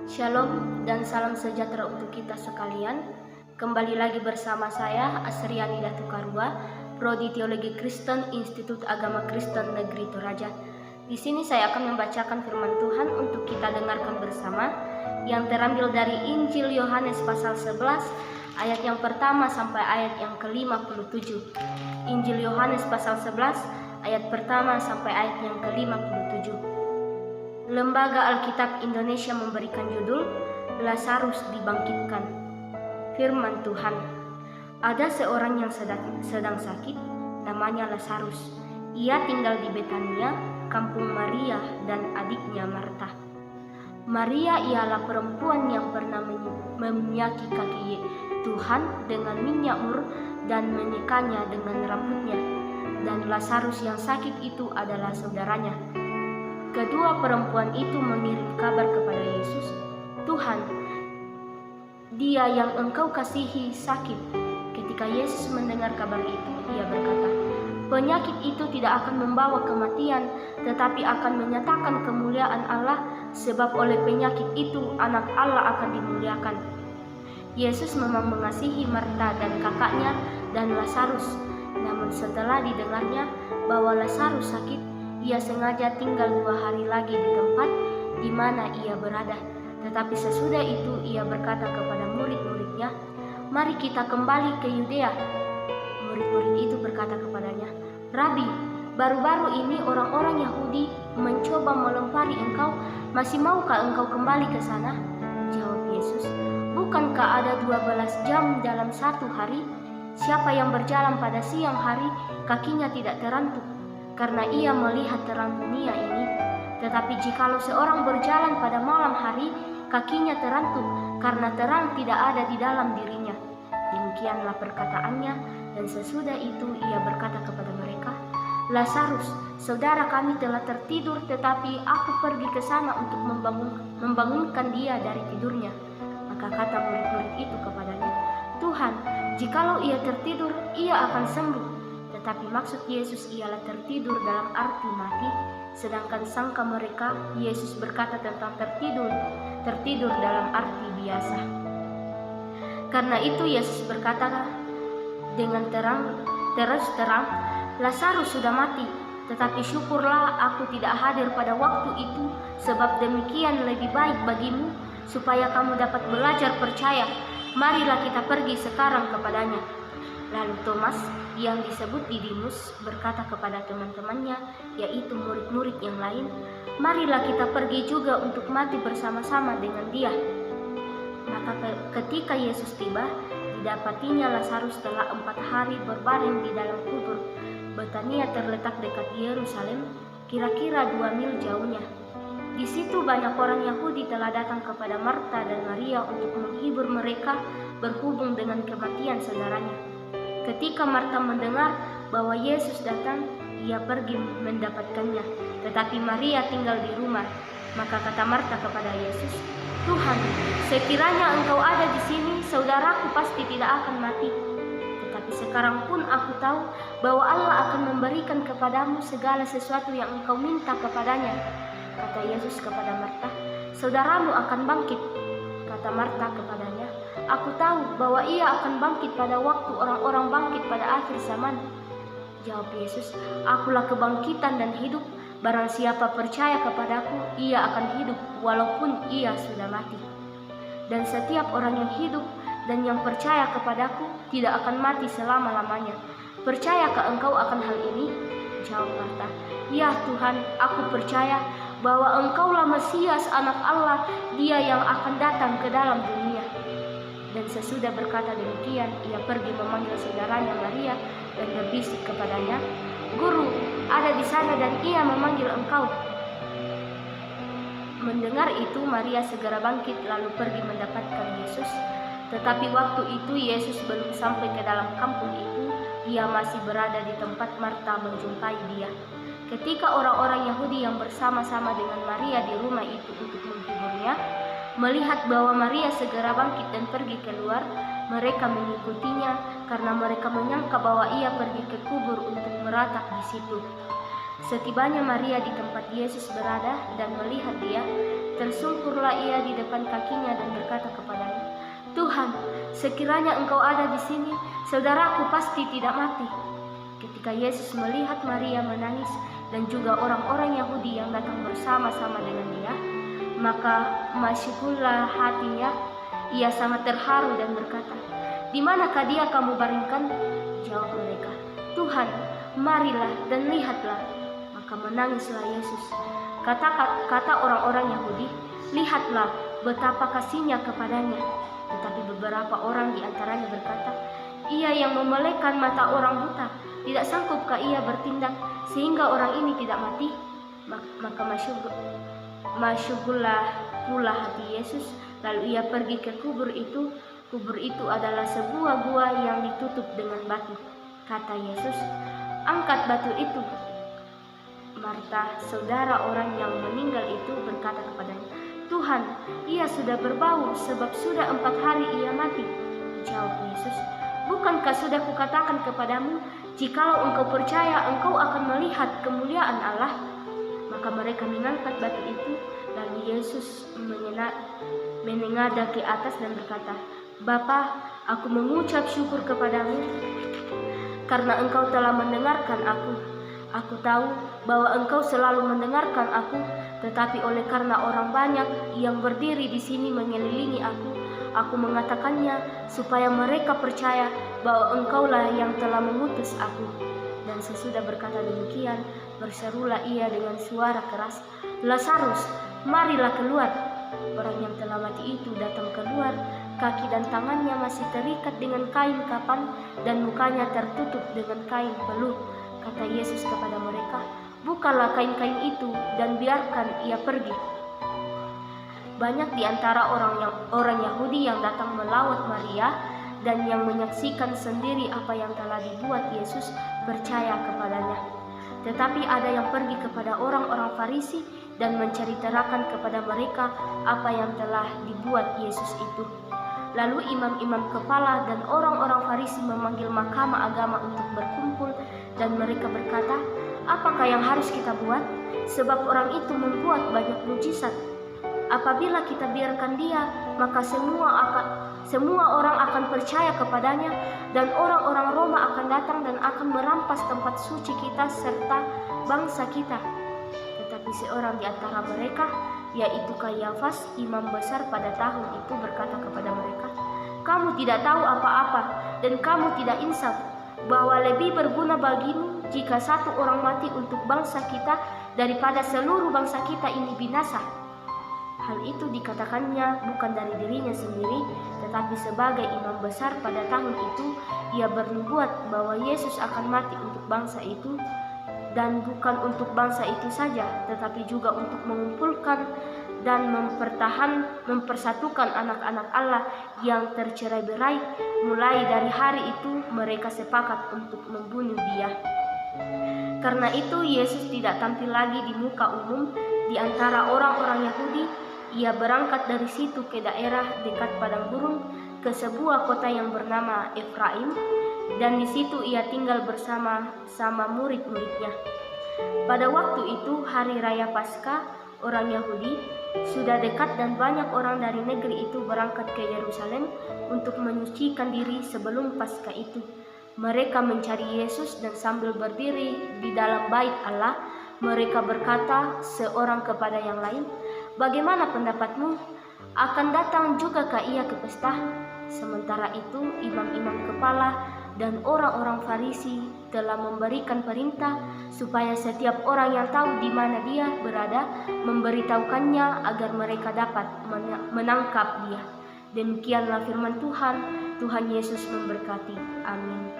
Shalom dan salam sejahtera untuk kita sekalian. Kembali lagi bersama saya Asriani Datukarua, Prodi Teologi Kristen Institut Agama Kristen Negeri Toraja. Di sini saya akan membacakan firman Tuhan untuk kita dengarkan bersama yang terambil dari Injil Yohanes pasal 11 ayat yang pertama sampai ayat yang ke-57. Injil Yohanes pasal 11 ayat pertama sampai ayat yang ke-57. Lembaga Alkitab Indonesia memberikan judul Lazarus dibangkitkan. Firman Tuhan, ada seorang yang sedang sakit, namanya Lazarus. Ia tinggal di Betania, kampung Maria dan adiknya Marta. Maria ialah perempuan yang pernah meminyaki kaki Tuhan dengan minyak mur dan menyekanya dengan rambutnya. Dan Lazarus yang sakit itu adalah saudaranya. Kedua perempuan itu mengirim kabar kepada Yesus, "Tuhan, dia yang engkau kasihi sakit." Ketika Yesus mendengar kabar itu, ia berkata, "Penyakit itu tidak akan membawa kematian, tetapi akan menyatakan kemuliaan Allah, sebab oleh penyakit itu anak Allah akan dimuliakan." Yesus memang mengasihi Marta dan kakaknya dan Lazarus, namun setelah didengarnya bahwa Lazarus sakit, ia sengaja tinggal 2 hari lagi di tempat di mana ia berada. Tetapi sesudah itu ia berkata kepada murid-muridnya, "Mari kita kembali ke Yudea." Murid-murid itu berkata kepadanya, "Rabi, baru-baru ini orang-orang Yahudi mencoba melempari engkau. Masih maukah engkau kembali ke sana?" Jawab Yesus, "Bukankah ada 12 jam dalam 1 hari? Siapa yang berjalan pada siang hari, kakinya tidak terantuk, karena ia melihat terang dunia ini. Tetapi jikalau seorang berjalan pada malam hari, kakinya terantuk, karena terang tidak ada di dalam dirinya." Demikianlah perkataannya, dan sesudah itu ia berkata kepada mereka, "Lazarus, saudara kami telah tertidur, tetapi aku pergi ke sana untuk membangunkan dia dari tidurnya." Maka kata murid-murid itu kepadanya, "Tuhan, jikalau ia tertidur, ia akan sembuh." Tetapi maksud Yesus ialah tertidur dalam arti mati, sedangkan sangka mereka Yesus berkata tentang tertidur dalam arti biasa. Karena itu Yesus berkata dengan terus terang, "Lazarus sudah mati, tetapi syukurlah aku tidak hadir pada waktu itu, sebab demikian lebih baik bagimu, supaya kamu dapat belajar percaya. Marilah kita pergi sekarang kepadanya." Lalu Thomas, yang disebut Didimus, berkata kepada teman-temannya, yaitu murid-murid yang lain, "Marilah kita pergi juga untuk mati bersama-sama dengan dia." Maka ketika Yesus tiba, didapatinya Lazarus telah 4 hari berbaring di dalam kubur. Betania terletak dekat Yerusalem, kira-kira 2 mil jauhnya. Di situ banyak orang Yahudi telah datang kepada Marta dan Maria untuk menghibur mereka berhubung dengan kematian saudaranya. Ketika Marta mendengar bahwa Yesus datang, ia pergi mendapatkannya, tetapi Maria tinggal di rumah. Maka kata Marta kepada Yesus, "Tuhan, sekiranya engkau ada di sini, saudaraku pasti tidak akan mati. Tetapi sekarang pun aku tahu bahwa Allah akan memberikan kepadamu segala sesuatu yang engkau minta kepadanya." Kata Yesus kepada Marta, "Saudaramu akan bangkit." Kata Marta kepadanya, "Aku tahu bahwa ia akan bangkit pada waktu orang-orang bangkit pada akhir zaman." Jawab Yesus, "Akulah kebangkitan dan hidup. Barang siapa percaya kepadaku, ia akan hidup walaupun ia sudah mati. Dan setiap orang yang hidup dan yang percaya kepadaku tidak akan mati selama-lamanya. Percayakah engkau akan hal ini?" Jawab Marta, "Ya Tuhan, aku percaya bahwa engkaulah Mesias, anak Allah, dia yang akan datang ke dalam dunia." Dan sesudah berkata demikian, ia pergi memanggil saudaranya Maria dan berbisik kepadanya, "Guru ada di sana dan ia memanggil engkau." Mendengar itu, Maria segera bangkit lalu pergi mendapatkan Yesus. Tetapi waktu itu Yesus belum sampai ke dalam kampung itu, ia masih berada di tempat Marta menjumpai dia. Ketika orang-orang Yahudi yang bersama-sama dengan Maria di rumah itu untuk menghiburnya, melihat bahwa Maria segera bangkit dan pergi keluar, mereka mengikutinya karena mereka menyangka bahwa ia pergi ke kubur untuk meratap di situ. Setibanya Maria di tempat Yesus berada dan melihat dia, Tersungkurlah ia di depan kakinya dan berkata kepadanya, "Tuhan, sekiranya Engkau ada di sini, saudaraku pasti tidak mati." Ketika Yesus melihat Maria menangis dan juga orang-orang Yahudi yang datang bersama-sama dengan dia, maka masyhurlah hatinya. Ia sangat terharu dan berkata, "Di manakah dia kamu baringkan?" Jawab mereka, "Tuhan, marilah dan lihatlah." Maka menangislah Yesus. Kata orang-orang Yahudi, "Lihatlah betapa kasihnya kepadanya." Tetapi beberapa orang di antaranya berkata, "Ia yang memelekan mata orang buta, tidak sanggupkah ia bertindak sehingga orang ini tidak mati?" Maka masyhurlah pula hati Yesus. Lalu ia pergi ke kubur itu. Kubur itu adalah sebuah gua yang ditutup dengan batu. Kata Yesus, "Angkat batu itu." Marta, saudara orang yang meninggal itu, berkata kepadanya, "Tuhan, ia sudah berbau sebab sudah 4 hari ia mati." Jawab Yesus, "Bukankah sudah kukatakan kepadamu, jikalau engkau percaya, engkau akan melihat kemuliaan Allah?" Maka mereka mengangkat batu itu. Lalu Yesus menengadah ke atas dan berkata, "Bapa, aku mengucap syukur kepadamu karena Engkau telah mendengarkan aku. Aku tahu bahwa Engkau selalu mendengarkan aku, tetapi oleh karena orang banyak yang berdiri di sini mengelilingi aku mengatakannya supaya mereka percaya bahwa Engkaulah yang telah mengutus aku." Dan sesudah berkata demikian, berserulah ia dengan suara keras, "Lazarus, marilah keluar." Orang yang telah mati itu datang keluar, kaki dan tangannya masih terikat dengan kain kapan dan mukanya tertutup dengan kain peluh. Kata Yesus kepada mereka, "Bukalah kain-kain itu dan biarkan ia pergi." Banyak di antara orang Yahudi yang datang melawat Maria dan yang menyaksikan sendiri apa yang telah dibuat Yesus percaya kepadanya. Tetapi ada yang pergi kepada orang-orang Farisi dan menceritakan kepada mereka apa yang telah dibuat Yesus itu. Lalu imam-imam kepala dan orang-orang Farisi memanggil mahkamah agama untuk berkumpul, dan mereka berkata, "Apakah yang harus kita buat? Sebab orang itu membuat banyak mujizat. Apabila kita biarkan dia, maka semua orang akan percaya kepadanya, dan orang-orang Roma akan datang dan akan merampas tempat suci kita serta bangsa kita." Tetapi seorang di antara mereka, yaitu Kayafas, imam besar pada tahun itu, berkata kepada mereka, "Kamu tidak tahu apa-apa dan kamu tidak insaf bahwa lebih berguna bagimu jika satu orang mati untuk bangsa kita daripada seluruh bangsa kita ini binasa." Hal itu dikatakannya bukan dari dirinya sendiri, tetapi sebagai imam besar pada tahun itu, ia bernubuat bahwa Yesus akan mati untuk bangsa itu, dan bukan untuk bangsa itu saja, tetapi juga untuk mengumpulkan dan mempersatukan anak-anak Allah yang tercerai-berai. Mulai dari hari itu mereka sepakat untuk membunuh dia. Karena itu Yesus tidak tampil lagi di muka umum di antara orang-orang Yahudi. Ia berangkat dari situ ke daerah dekat padang gurun, ke sebuah kota yang bernama Efraim, dan di situ ia tinggal bersama murid-muridnya. Pada waktu itu hari raya Paskah orang Yahudi sudah dekat, dan banyak orang dari negeri itu berangkat ke Yerusalem untuk menyucikan diri sebelum Paskah itu. Mereka mencari Yesus, dan sambil berdiri di dalam bait Allah, mereka berkata seorang kepada yang lain, "Bagaimana pendapatmu? Akan datang jugakah ia ke pesta?" Sementara itu imam-imam kepala dan orang-orang Farisi telah memberikan perintah supaya setiap orang yang tahu di mana dia berada memberitahukannya agar mereka dapat menangkap dia. Demikianlah firman Tuhan. Tuhan Yesus memberkati. Amin.